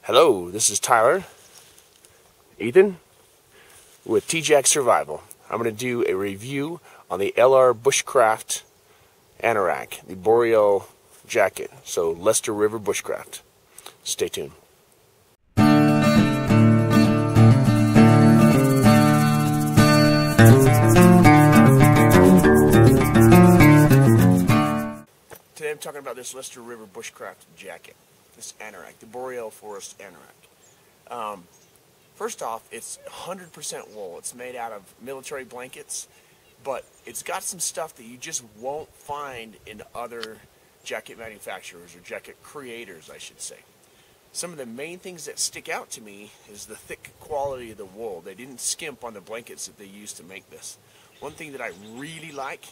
Hello, this is Tyler, Ethan, with TJack Survival. I'm going to do a review on the LR Bushcraft anorak, the Boreal jacket. So, Leicester River Bushcraft. Stay tuned. Today I'm talking about this Leicester River Bushcraft jacket. This anorak, the Boreal Forest anorak. First off, it's 100% wool. It's made out of military blankets, but it's got some stuff that you just won't find in other jacket manufacturers, or jacket creators, I should say. Some of the main things that stick out to me is the thick quality of the wool. They didn't skimp on the blankets that they used to make this. One thing that I really like,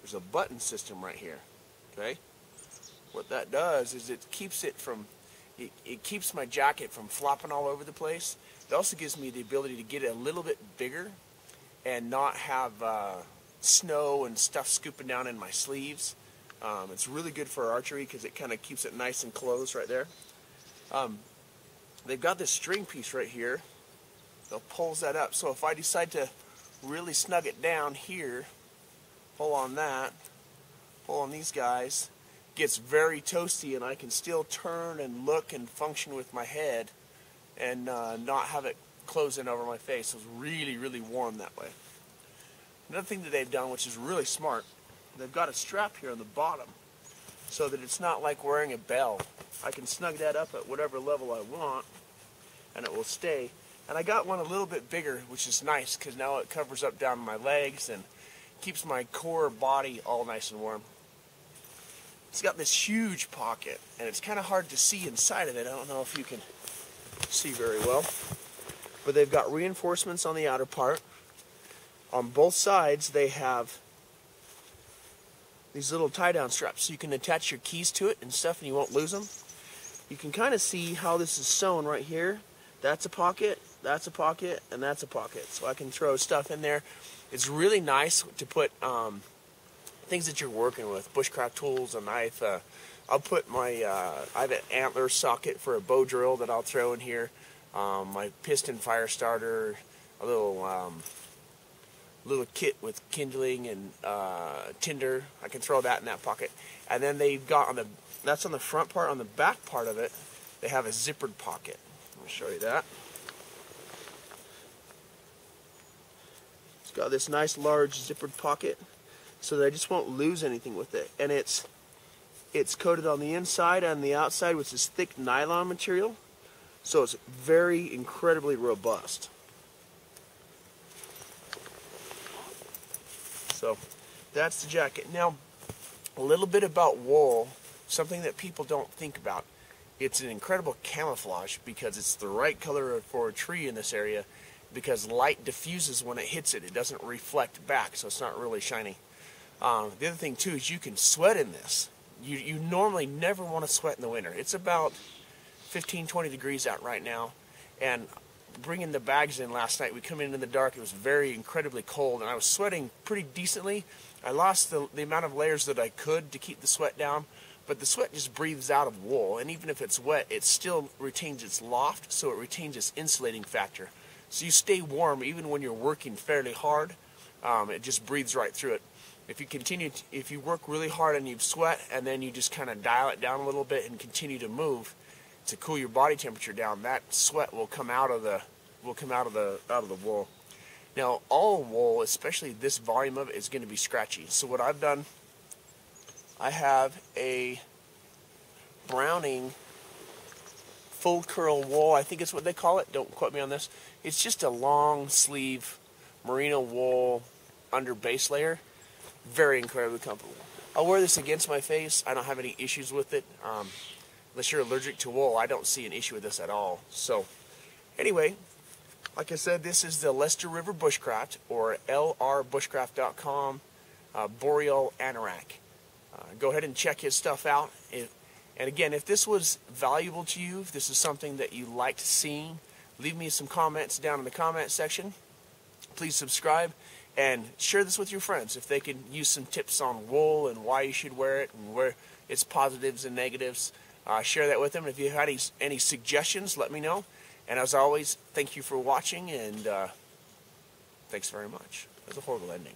there's a button system right here, okay? What that does is it keeps it from, it keeps my jacket from flopping all over the place. It also gives me the ability to get it a little bit bigger and not have snow and stuff scooping down in my sleeves. It's really good for archery because it kind of keeps it nice and close right there. They've got this string piece right here that pulls that up. So if I decide to really snug it down here, pull on that, pull on these guys, gets very toasty, and I can still turn and look and function with my head and not have it close in over my face. It's really, really warm that way. Another thing that they've done, which is really smart, they've got a strap here on the bottom so that it's not like wearing a bell. I can snug that up at whatever level I want and it will stay. And I got one a little bit bigger, which is nice because now it covers up down my legs and keeps my core body all nice and warm. It's got this huge pocket, and it's kind of hard to see inside of it. I don't know if you can see very well. But they've got reinforcements on the outer part. On both sides, they have these little tie-down straps, so you can attach your keys to it and stuff, and you won't lose them. You can kind of see how this is sewn right here. That's a pocket, that's a pocket, and that's a pocket. So I can throw stuff in there. It's really nice to put things that you're working with, bushcraft tools, a knife. I'll put my, I have an antler socket for a bow drill that I'll throw in here. My piston fire starter, a little kit with kindling and tinder. I can throw that in that pocket. And then they've got on the, that's on the front part. On the back part of it, they have a zippered pocket. I'll show you that. It's got this nice large zippered pocket, so that I just won't lose anything with it. And it's coated on the inside and the outside with this thick nylon material, so it's very incredibly robust. So that's the jacket. Now, a little bit about wool, something that people don't think about. It's an incredible camouflage because it's the right color for a tree in this area, because light diffuses when it hits it. It doesn't reflect back, so it's not really shiny. The other thing too is you can sweat in this. You normally never want to sweat in the winter. It's about 15-20 degrees out right now, and bringing the bags in last night, we come in the dark, it was very incredibly cold, and I was sweating pretty decently. I lost the amount of layers that I could to keep the sweat down, but the sweat just breathes out of wool, and even if it's wet, it still retains its loft, so it retains its insulating factor. So you stay warm even when you're working fairly hard. It just breathes right through it. If you work really hard and you sweat, and then you just kind of dial it down a little bit and continue to move to cool your body temperature down, that sweat will come out of the wool. Now, all wool, especially this volume of it, is going to be scratchy. So what I've done, I have a Browning full curl wool, I think it's what they call it. Don't quote me on this. It's just a long sleeve merino wool under base layer. Very incredibly comfortable. I'll wear this against my face. I don't have any issues with it. Unless you're allergic to wool, I don't see an issue with this at all. So, anyway, like I said, this is the Leicester River Bushcraft, or lrbushcraft.com, Boreal anorak. Go ahead and check his stuff out. And again, if this was valuable to you, if this is something that you liked seeing, leave me some comments down in the comment section. Please subscribe and share this with your friends if they can use some tips on wool and why you should wear it and where its positives and negatives. share that with them. If you had any suggestions, let me know. And as always, thank you for watching, and thanks very much. That was a horrible ending.